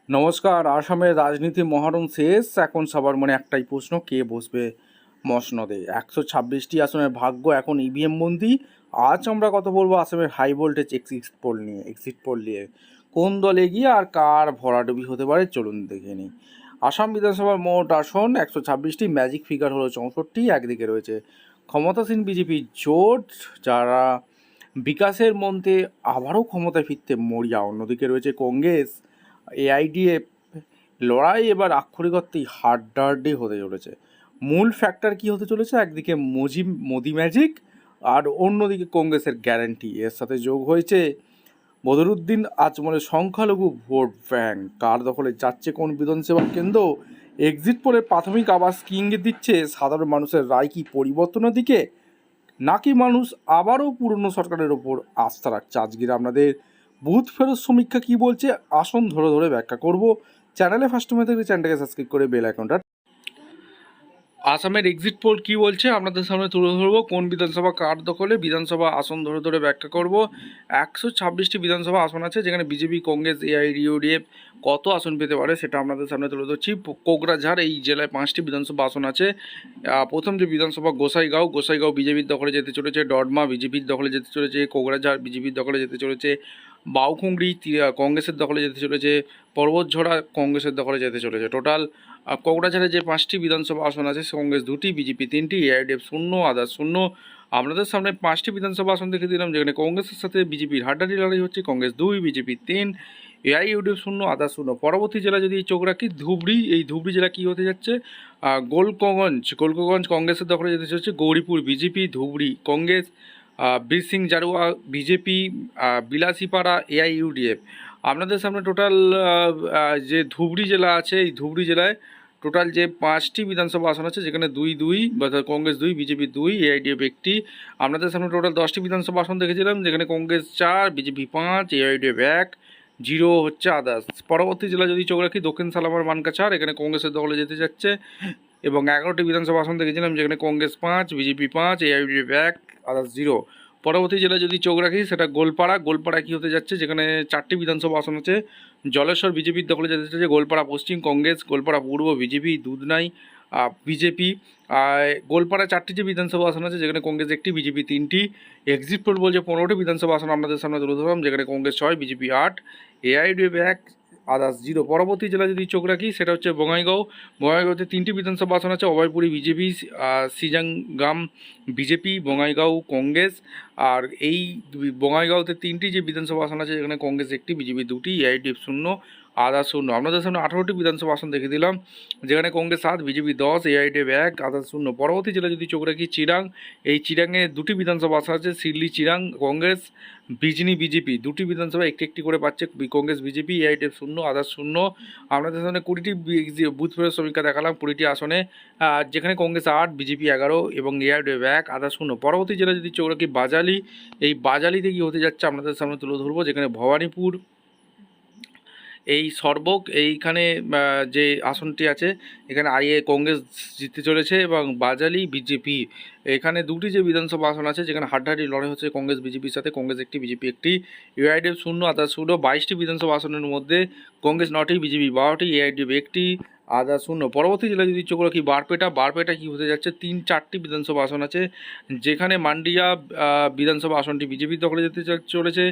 নমস্কার। আসামের রাজনীতি মহরণ শেষ। এখন সবার মনে একটাই প্রশ্ন, কে বসবে মসনদে। 126টি আসনের ভাগ্য এখন ইভিএম বন্দি। আজ আমরা কথা বলবো আসামের হাই ভোল্টেজ এক্সিট পোল নিয়ে কোন দল এগিয়ে আর কার ভরাডুবি হতে পারে, চলুন দেখে নিই। আসাম বিধানসভার মোট আসন 126টি, ম্যাজিক ফিগার হলো 64। একদিকে রয়েছে ক্ষমতাসীন বিজেপি জোট, যারা বিকাশের মন্ত্রে আবারও ক্ষমতায় ফিরতে মরিয়া। অন্যদিকে রয়েছে কংগ্রেস, এআইডিএফ। লড়াই এবার আক্ষরিক অর্থেই হাড্ডাহাড্ডি হতে চলেছে। মূল ফ্যাক্টর কি হতে চলেছে? একদিকে মোদি ম্যাজিক আর অন্যদিকে কংগ্রেসের গ্যারান্টি। এর সাথে যোগ হয়েছে বদরুদ্দিন আজমলের সংখ্যালঘু ভোট ব্যাংক। কার দখলে যাচ্ছে কোন বিধানসভা কেন্দ্র? এক্সিট পোলের প্রাথমিক আবাস কি ইঙ্গিত দিচ্ছে? সাধারণ মানুষের রায় কি পরিবর্তনের দিকে, নাকি মানুষ আবারও পুরনো সরকারের ওপর আস্থা রাখছে? আজকের আপনাদের বুথ ফেরত সমীক্ষা কি বলছে আসন ধরে ধরে ব্যাখ্যা করব। চ্যানেলে ফার্স্ট টাইম থেকে চ্যানেলটাকে সাবস্ক্রাইব করে বেল আইকনটা। আসামের এক্সিট পোল কি বলছে আপনাদের সামনে তুলে ধরবো। কোন বিধানসভা কার দখলে, বিধানসভা আসন ধরে ধরে ব্যাখ্যা করব। 126টি বিধানসভা আসন আছে, যেখানে বিজেপি, কংগ্রেস, এআইডিইউডিএফ কত আসন পেতে পারে সেটা আপনাদের সামনে তুলে ধরছি। কোকরাঝাড় এই জেলায় 5টি বিধানসভা আসন আছে। প্রথম যে বিধানসভা গোসাইগাঁও বিজেপির দখলে যেতে চলেছে। ডডমা বিজেপির দখলে যেতে চলেছে। কোকরাঝাড় বিজেপির দখলে যেতে চলেছে। বাউখুংড়ি কংগ্রেসের দখলে যেতে চলেছে। পর্বতঝরা কংগ্রেসের দখলে যেতে চলেছে। টোটাল কোকরাঝাড়ে যে 5টি বিধানসভা আসন আছে, কংগ্রেস 2টি, বিজেপি 3টি, এআইডিএফ 0, আদার্স 0। আপনাদের সামনে 5টি বিধানসভা আসন দেখে দিলাম, যেখানে কংগ্রেসের সাথে বিজেপির হাড্ডাহাড্ডি লড়াই হচ্ছে। Congress 2, BJP 3, AIUDF 0, others 0। পরবর্তী জেলা যদি চোখ রাখি, ধুবড়ি। এই ধুবড়ি জেলা কী হতে যাচ্ছে? গোলকগঞ্জ কংগ্রেসের দখলে যেতে চলেছে। Gauripur BJP, Dhubri Congress, Birsing Jarua BJP, Bilasipara AIUDF. আপনাদের সামনে টোটাল যে ধুবড়ি জেলা আছে, এই ধুবড়ি জেলায় টোটাল যে 5টি বিধানসভা আসন আছে, যেখানে 2-2, কংগ্রেস 2, বিজেপি 2, এআইডিএফ 1টি। আপনাদের সামনে টোটাল 10টি বিধানসভা আসন দেখেছিলাম, যেখানে কংগ্রেস 4, বিজেপি 5, এআইডিএফ 1, 0 হচ্ছে আদার্স। পরবর্তী জেলা যদি চোখ রাখি, দক্ষিণ সালামার মানকাছাড়, এখানে কংগ্রেসের দখলে যেতে যাচ্ছে। এবং 11টি বিধানসভা আসন দেখেছিলাম, যেখানে কংগ্রেস 5, বিজেপি 5, এআইডিএফ 1, আদার্স 0। পরবর্তী জেলা যদি চোখ রাখি, সেটা গোলপাড়া কী হতে যাচ্ছে? যেখানে 4টি বিধানসভা আসন আছে। জলেশ্বর বিজেপির দখলে যেতে চাইছে। গোলপাড়া পশ্চিম কংগ্রেস, গোলপাড়া পূর্ব বিজেপি, দুধনাই বিজেপি। গোলপাড়া 4টি যে বিধানসভা আসন আছে, যেখানে কংগ্রেস 1টি, বিজেপি 3টি। এক্সিট পোল বলছে 15টি বিধানসভা আসন আপনাদের সামনে তুলে ধরলাম, যেখানে কংগ্রেস 6, বিজেপি 8, এআইডিএফ 1, আদার্স 0। পরবর্তী জেলা যদি চোখ রাখি, সেটা হচ্ছে বঙাইগাঁওতে 3টি বিধানসভা আসন আছে। অভয়পুরি বিজেপি, সিজাংগাম বিজেপি, বঙাইগাঁও কংগ্রেস। আর এই বঙাইগাঁওতে 3টি যে বিধানসভা আসন আছে, যেখানে কংগ্রেস 1টি, বিজেপি 2টি, এআইডিএফ 0, আদার্স 0। আপনাদের সামনে 18টি বিধানসভা আসন দেখে দিলাম, যেখানে কংগ্রেস 7, বিজেপি 10, এআইডিএফ 1, আদার্স 0। পরবর্তী জেলা যদি চোখ রাখি, চিরাং। এই চিরাংয়ে 2টি বিধানসভা আসন আছে। সিডলি চিরাং কংগ্রেস, বিজনি বিজেপি। 2টি বিধানসভা একটি একটি করে পাচ্ছে কংগ্রেস, বিজেপি, এআইডিএফ 0, আদার্স 0। আপনাদের সামনে 20টি বুথ ফেরত সমীক্ষা দেখালাম 20টি আসনে, যেখানে কংগ্রেস 8, বিজেপি 11 এবং এআইডিএফ 1, আদার্স 0। পরবর্তী জেলা যদি চোখ রাখি, বাজালি। এই বাজালিতে কী হতে যাচ্ছে আপনাদের সামনে তুলে ধরবো, যেখানে ভবানীপুর এই সর্বক এইখানে যে আসনটি আছে, এখানে কংগ্রেস জিততে চলেছে, এবং বাজালি বিজেপি। এখানে 2টি যে বিধানসভা আসন আছে, যেখানে হাড্ডাহাড্ডি লড়াই হচ্ছে কংগ্রেস বিজেপির সাথে। কংগ্রেস 1টি, বিজেপি 1টি, এআইডিএফ 0, আদার্স 0। 22টি বিধানসভা আসনের মধ্যে কংগ্রেস 9টি, বিজেপি 12টি, এআইডিএফ 1টি, আদার্স 0। পরবর্তী জেলা যদি চোখ রাখি, বারপেটা কী হতে যাচ্ছে? 3-4টি বিধানসভা আসন আছে, যেখানে মান্ডিয়া বিধানসভা আসনটি বিজেপির দখলে যেতে চলেছে।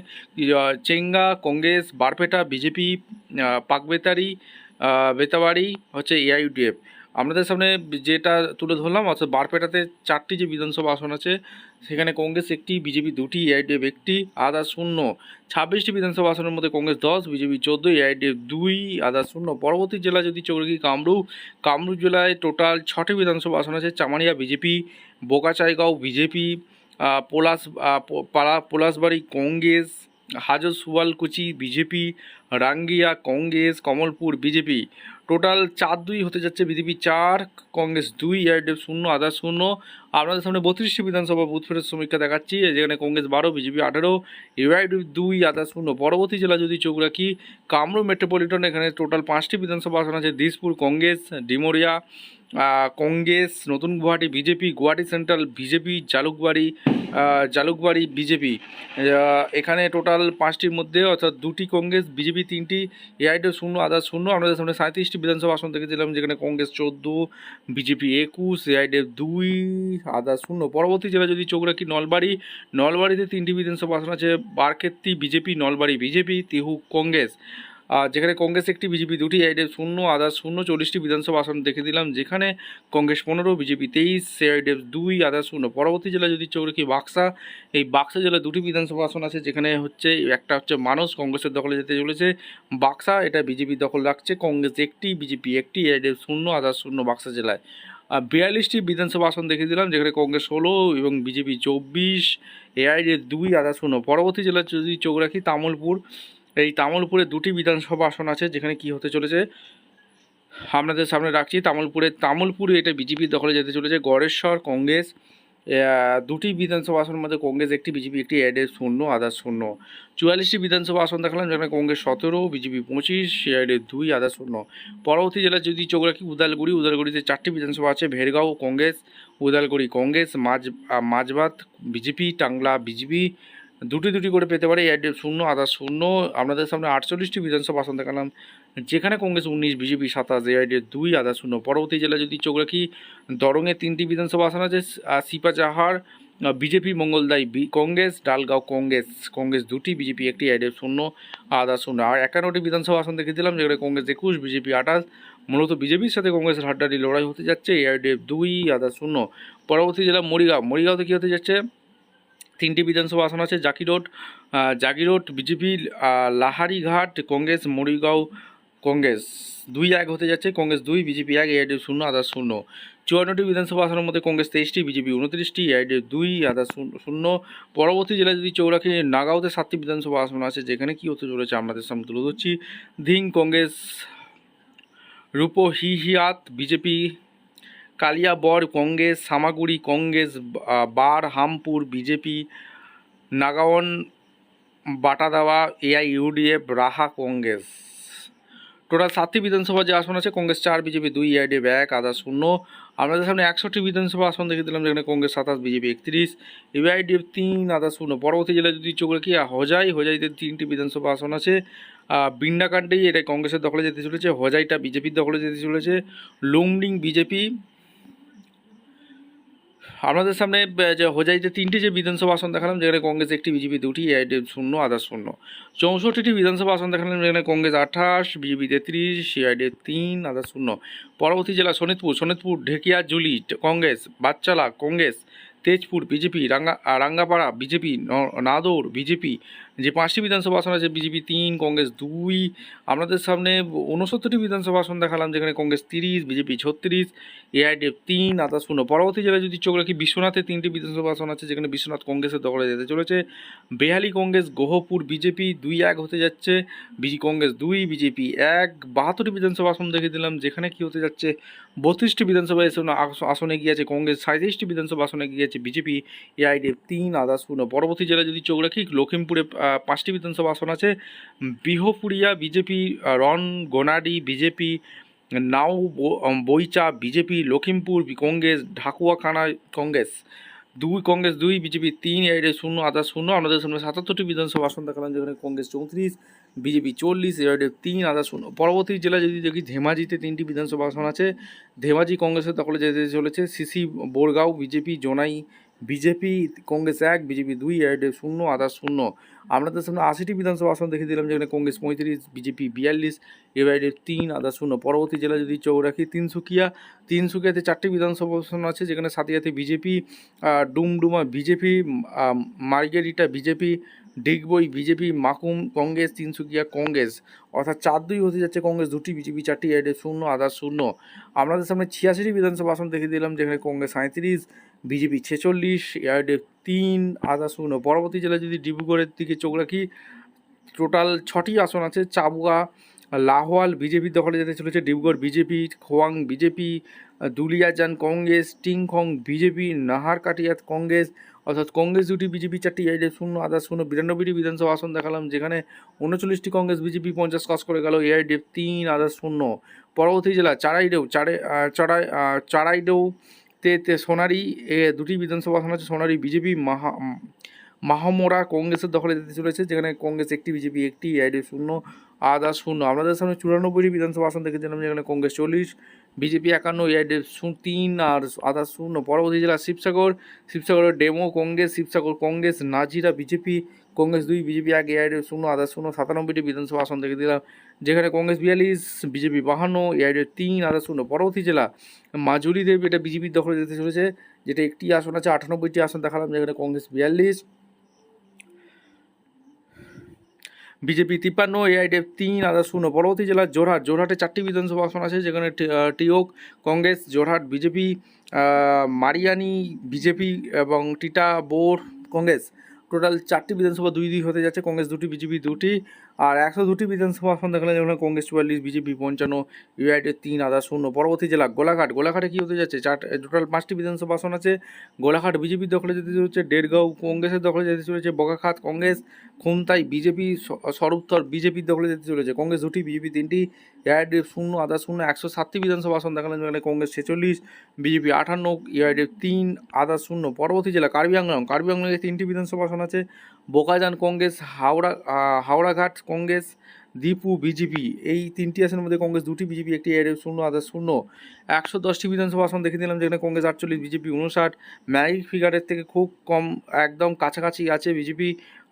চেঙ্গা কংগ্রেস, বারপেটা বিজেপি, বেতাবাড়ি হচ্ছে এআইইউডিএফ। আপনাদের সামনে যেটা তুলে ধরলাম, অর্থাৎ বারপেটাতে 4টি যে বিধানসভা আসন আছে, সেখানে কংগ্রেস 1টি, বিজেপি 2টি, এআইডিএফ 1টি, আদার্স 0। 26টি বিধানসভা আসনের মধ্যে কংগ্রেস 10, বিজেপি 14, এআইডিএফ 2, আদার্স 0। পরবর্তী জেলা যদি চোখ রাখি, কামরূপ জেলায় টোটাল 6টি বিধানসভা আসন আছে। Chamaria BJP, Bokochaigaon BJP, Palasbari Congress, Hajo Sualkuchi BJP, Rangia Congress, Kamalpur BJP. Total 4-2 হতে যাচ্ছে। BJP 4, Congress 2, AIDF 0, others 0। আপনাদের সামনে 32টি বিধানসভা বুথ ফেরত সমীক্ষা দেখাচ্ছি, যেখানে কংগ্রেস 12, বিজেপি 18, এআইডিএফ 2, আদার্স 0। পরবর্তী জেলা যদি চোখ রাখি, কামরূপ মেট্রোপলিটন। এখানে টোটাল 5টি বিধানসভা আসন আছে। দিসপুর কংগ্রেস, ডিমোরিয়া কংগ্রেস, নতুন Guwahati BJP, Guwahati central BJP, Jalukbari BJP. এখানে টোটাল 5টির মধ্যে অর্থাৎ 2টি কংগ্রেস, বিজেপি 3টি, এআইডি 0, আদার্স 0। আপনাদের সামনে 37টি বিধানসভা আসন দেখেছিলাম, যেখানে কংগ্রেস 14, বিজেপি 21, এআইডি 2, আদার্স 0। পরবর্তী জেলা যদি চোখ রাখি নলবাড়িতে 3টি বিধানসভা আসন আছে, বারক্ষেত্রী বিজেপি, নলবাড়ি বিজেপি, তিহু কংগ্রেস। যেখানে কংগ্রেস 1টি, বিজেপি 2টি, এআইডি 0, আদার্স 0। 40টি বিধানসভা আসন দেখে দিলাম, যেখানে কংগ্রেস 15, বিজেপি 23, এআইডি 2, আদার্স 0। পরবর্তী জেলা যদি চোখ রাখি বাক্সা জেলায় 2টি বিধানসভা আসন আছে, যেখানে একটা হচ্ছে মানস, কংগ্রেসের দখলে যেতে চলেছে। বাক্সা এটা বিজেপি দখল রাখছে, কংগ্রেস 1টি, বিজেপি 1টি, এআইডি 0, আদার্স 0 বাক্সা জেলায়। 42টি বিধানসভা আসন দেখে দিলাম, যেখানে কংগ্রেস 16 এবং বিজেপি 24, এআইডি 2, আদার্স 0। পরবর্তী জেলা যদি চোখ রাখি তামুলপুরে 2টি বিধানসভা আসন আছে, যেখানে কি হতে চলেছে আপনাদের সামনে রাখছি। তামুলপুরে এটা বিজেপির দখলে যেতে চলেছে। গড়েশ্বর কংগ্রেস 2টি বিধানসভা আসনের মধ্যে কংগ্রেস 1টি, বিজেপি 1টি, এআইডি 0, আদার্স 0। 44টি বিধানসভা আসন দেখালাম, যেখানে কংগ্রেস 17, বিজেপি 25, এআইডি 2, আদার্স 0। পরবর্তী জেলা যদি চোখ রাখি উদালগুড়িতে 4টি বিধানসভা আছে। ভেরগাঁও কংগ্রেস, উদালগুড়ি কংগ্রেস, মাঝবাত বিজেপি, টাংলা বিজেপি। 2টি করে পেতে পারে, এআইডি 0, আদার্স 0। আপনাদের সামনে 48টি বিধানসভা আসন দেখালাম, যেখানে কংগ্রেস 19, বিজেপি 27, এআইডি 2, আদার্স 0। পরবর্তী জেলা যদি চোখ রাখি দরঙে 3টি বিধানসভা আসন আছে, সিপাচাহার বিজেপি, মঙ্গলদাই কংগ্রেস, ডালগাঁও কংগ্রেস 2টি, বিজেপি 1টি, এআইডি 0, আদার্স 0। আর 51টি বিধানসভা আসন দেখে দিলাম, যেখানে কংগ্রেস 21, বিজেপি 28। মূলত বিজেপির সাথে কংগ্রেসের হাড্ডাহাড্ডি লড়াই হতে যাচ্ছে, এআইডি 2, আদার্স 0। পরবর্তী জেলা মরিগাঁওতে কী হতে যাচ্ছে, 3টি বিধানসভা আসন আছে। জাগিরোড বিজেপি, লাহারিঘাট কংগ্রেস, মরিগাঁও কংগ্রেস 2-1 হতে যাচ্ছে, কংগ্রেস 2, বিজেপি 1, এআইডি 0, আদার্স 0। 54টি বিধানসভা আসনের মধ্যে কংগ্রেস 23টি, বিজেপি 29টি, এআইডি 2, আদার্স 0। পরবর্তী জেলায় যদি চোখ রাখি নাগাঁওতে 7টি বিধানসভা আসন আছে, যেখানে কি হতে চলেছে আপনাদের সামনে তুলে ধরছি। Dhing Congress, Rupahihat BJP, Kaliabor Congress, Samaguri Congress, Barhampur BJP, Nagaon Batadrava AIUDF, Raha Congress. Total 7টি বিধানসভা যে আসন আছে, কংগ্রেস 4, বিজেপি 2, এআইডি 1, আদার্স 0। আমাদের সামনে 61টি বিধানসভা আসন দেখে দিলাম, যেখানে কংগ্রেস 27, বিজেপি 31, এআইডি 3, আদার্স 0। পরবর্তী জেলায় যদি চোখ রাখি হোজাইতে 3টি বিধানসভা আসন আছে। বিন্ডাকান্ডি এটা কংগ্রেসের দখলে যেতে চলেছে, হোজাইটা বিজেপির দখলে যেতে চলেছে। লুমডিং বিজেপি। আপনাদের সামনে যে হোজাইতে 3টি যে বিধানসভা আসন দেখালাম, যেখানে কংগ্রেস 1টি, বিজেপি 2টি, এআইডি 0, আদার্স 0। 64টি বিধানসভা আসন দেখালাম, যেখানে কংগ্রেস 28, বিজেপি 33, এআইডি 3, আদার্স 0। পরবর্তী জেলা Sonitpur Dhekiajuli Congress, Barchalla Congress, Tezpur BJP, Rangapara BJP, Naduar BJP. যে 5টি বিধানসভা আসন আছে, বিজেপি 3, কংগ্রেস 2। আপনাদের সামনে 69টি বিধানসভা আসন দেখালাম, যেখানে কংগ্রেস 30, বিজেপি 36, এআইডি 3, আদার্স 0। পরবর্তী জেলায় যদি চোখ রাখি বিশ্বনাথে 3টি বিধানসভা আসন আছে, যেখানে বিশ্বনাথ কংগ্রেসের দখলে যেতে চলেছে। বেহালি কংগ্রেস, গোহপুর বিজেপি 2-1 হতে যাচ্ছে, কংগ্রেস 2, বিজেপি 1। 72টি বিধানসভা আসন দেখে দিলাম, যেখানে কি হতে যাচ্ছে 32টি বিধানসভা আসনে গিয়ে আছে কংগ্রেস, 37টি বিধানসভা আসনে গিয়ে আছে বিজেপি, এআইডি 3, আদার্স 0। পরবর্তী জেলায় যদি চোখ রাখি লখিমপুরে 5টি বিধানসভা আসন আছে। Bihpuria BJP, Ranganadi BJP, Boicha BJP, Lakhimpur Congress, Dhakuakhana Congress 2, BJP 3, AID 0, others 0। আমাদের সামনে 77টি বিধানসভা আসন দেখালাম, যেখানে কংগ্রেস 34, বিজেপি 40, এআইডি 3, আদার্স 0। পরবর্তী জেলা যদি দেখি ধেমাজিতে 3টি বিধানসভা আসন আছে। ধেমাজি কংগ্রেসের দখলে যেতে চলেছে। Sissi Borgaon BJP, Jonai BJP, Congress 1, BJP 2, AID 0, others 0। আপনাদের সামনে 80টি বিধানসভা আসন দেখে দিলাম, যেখানে কংগ্রেস 35, বিজেপি 42, এআইডি 3, আদার্স 0। পরবর্তী জেলা যদি চোখ রাখি তিনসুকিয়াতে 4টি বিধানসভা আসন আছে, যেখানে সাথিয়াতে BJP, Doomdooma BJP, Margherita BJP, Digboi BJP, Makum Congress, Tinsukia Congress. অর্থাৎ 4-2 হতে যাচ্ছে, কংগ্রেস 2টি, বিজেপি 4টি, এআইডি 0, আদার্স 0। আপনাদের সামনে 86টি বিধানসভা আসন দেখে দিলাম, যেখানে কংগ্রেস 37, বিজেপি 46, এআইডি 3, আদার্স 0। পরবর্তী জেলায় যদি ডিব্রুগড়ের দিকে চোখ রাখি, টোটাল 6টি আসন আছে। চাবুয়া লাহোয়াল বিজেপির দখলে যেতে চলেছে, Dibrugarh BJP, Khowang BJP, Duliajan Congress, Tingkhong BJP, নাহারকাটিয়াত কংগ্রেস। অর্থাৎ কংগ্রেস 2টি, বিজেপি 4টি, এআইডিএফ 0, আদার্স 0, 92টি বিধানসভা আসন দেখালাম, যেখানে 39টি কংগ্রেস, বিজেপি 50 ক্রস করে গেল, এআইডিএফ 3, আদার্স 0। পরবর্তী জেলা চড়াইদেউতে সোনারি 2টি বিধানসভা আসন আছে, সোনারি বিজেপি, মাহমরা কংগ্রেসের দখলে যেতে চলেছে, যেখানে কংগ্রেস 1টি, বিজেপি 1টি, এআইডিএফ 0, আদার্স 0। আমাদের সামনে 94টি বিধানসভা আসন দেখেছিলাম, যেখানে কংগ্রেস 40, বিজেপি 51, এআইডিএফ 3 আর আদার্স 0। পরবর্তী জেলা শিবসাগরের Demow Congress, Sivasagar Congress, Nazira BJP, Congress 2, BJP 1, AIDF 0, others 0। 97টি বিধানসভা আসন দেখে দিলাম, যেখানে কংগ্রেস 42, বিজেপি 52, এআইডিএফ 3, আদার্স 0। পরবর্তী জেলা মাজুলি দেব, এটা বিজেপির দখলে যেতে চলেছে, যেটা একটি আসন আছে। 98টি আসন দেখালাম, যেখানে কংগ্রেস 42, বিজেপি 53, এআইডিএফ 3, আদার্স 0। পরবর্তী জেলা জোরহাটে 4টি বিধানসভা আসন আছে, যেখানে টিওক কংগ্রেস, জোরহাট বিজেপি, মারিয়ানি বিজেপি এবং টিটাবোর কংগ্রেস। টোটাল 4টি বিধানসভা 2-2 হতে যাচ্ছে, কংগ্রেস 2টি, বিজেপি 2টি। আর 102টি বিধানসভা আসন দেখালাম, যেখানে কংগ্রেস 44, বিজেপি 55, ইউআইডিএফ 3, আদার্স 0। পরবর্তী জেলা গোলাঘাটে কী হতে যাচ্ছে, টোটাল 5টি বিধানসভা আসন আছে। গোলাঘাট বিজেপির দখলে যেতে চলেছে, দেড়গাঁও কংগ্রেসের দখলে যেতে চলেছে, বগাখাত কংগ্রেস, খুমতাই বিজেপি, স্বরূপথর বিজেপির দখলে যেতে চলেছে, কংগ্রেস 2টি, বিজেপি 3টি, এআইডিএফ 0, আদার্স 0। 107টি বিধানসভা আসন দেখালাম, যেখানে কংগ্রেস 46, বিজেপি 58, ইউআইডিএফ 3, আদার্স 0। পরবর্তী জেলা কার্বি আংলংয়ে 3টি বিধানসভা আসন আছে, বোকাজান কংগ্রেস, হাওড়াঘাট কংগ্রেস, দীপু বিজেপি। এই 3টি আসনের মধ্যে কংগ্রেস 2টি, বিজেপি 1টি, এআইডিএফ 0, আদার্স 0। 110টি বিধানসভা আসন দেখে দিলাম, যেখানে কংগ্রেস 48, বিজেপি 59, ম্যাজিক ফিগারের থেকে খুব কম, একদম কাছাকাছি আছে বিজেপি,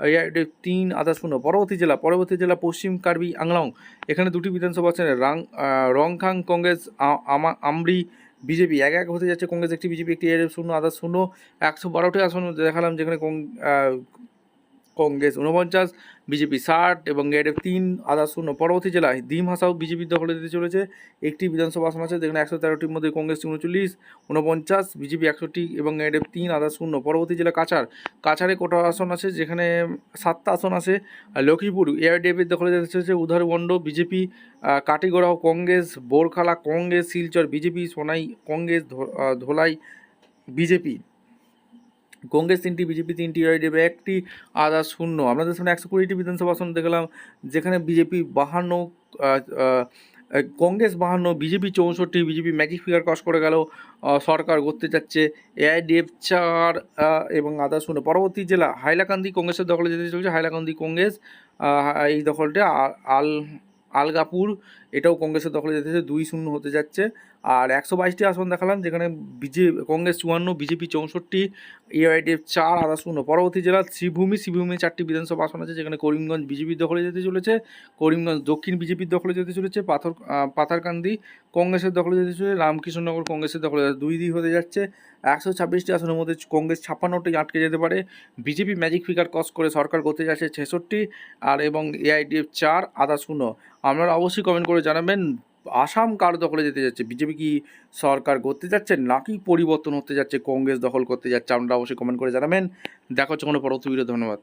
এআইডিএফ 3, আদার্স 0। পরবর্তী জেলা পশ্চিম কার্বি আংলং, এখানে 2টি বিধানসভা আছে, রংখাং কংগ্রেস, আমরি বিজেপি 1-1 হতে যাচ্ছে, কংগ্রেস 1টি, বিজেপি 1টি, এআইডিএফ 0, আদার্স 0। 112টি আসন দেখালাম, যেখানে কংগ্রেস 49, বিজেপি 60 এবং এআইডিএফ 3, আদার্স 0। পরবর্তী জেলা ডিম হাসাও বিজেপির দখলে দিতে চলেছে, একটি বিধানসভা আসন আছে, যেখানে 113টির মধ্যে কংগ্রেস 39, 49, বিজেপি 61টি এবং এআইডিএফ 3, আদার্স 0। পরবর্তী জেলা কাছাড়ে কোটা আসন আছে, যেখানে 7টা আসন আছে। লক্ষ্মীপুর এআইডিএফের দখলে যেতে চলেছে, উধারবন্ড বিজেপি, কাটিগড়াও Congress, Borkhola Congress, Silchar BJP, Sonai Congress, Dholai BJP, Congress 3টি, বিজেপি 3টি, এআইডিএফ 1টি, আদার্স 0। আপনাদের সামনে 120টি বিধানসভা আসন দেখলাম, যেখানে BJP 52, Congress 52, BJP 64, BJP magic figure cross করে গেল, সরকার করতে যাচ্ছে, এআইডিএফ 4 এবং আদার্স 0। পরবর্তী জেলা হাইলাকান্দি কংগ্রেসের দখলে যেতে চলেছে, হাইলাকান্দি কংগ্রেস, এই দখলটা আলগাপুর, এটাও কংগ্রেসের দখলে যেতে 2-0 হতে যাচ্ছে। আর 122টি আসন দেখালাম, যেখানে কংগ্রেস 54, বিজেপি 64, এআইডিএফ 4, আদার্স 0। পরবর্তী জেলা শ্রীভূমি 4টি বিধানসভা আসন আছে, যেখানে করিমগঞ্জ বিজেপির দখলে যেতে চলেছে, করিমগঞ্জ দক্ষিণ বিজেপির দখলে যেতে চলেছে, পাথারকান্দি কংগ্রেসের দখলে যেতে চলেছে, রামকৃষ্ণনগর কংগ্রেসের দখলে 2-2 হতে যাচ্ছে। 126টি আসনের মধ্যে কংগ্রেস 56টি আটকে যেতে পারে, বিজেপি ম্যাজিক ফিগার ক্রস করে সরকার করতে যাচ্ছে 66, আর এবং এআইডিএফ 4, আদার্স 0। আপনারা অবশ্যই কমেন্ট করে জানাবেন, আসাম কার দখলে যেতে যাচ্ছে, বিজেপি কি সরকার করতে যাচ্ছে নাকি পরিবর্তন হতে যাচ্ছে, কংগ্রেস দখল করতে যাচ্ছে? আপনারা অবশ্যই কমেন্ট করে জানাবেন। দেখা হচ্ছে কোনো পরবর্তী ভিডিও। ধন্যবাদ।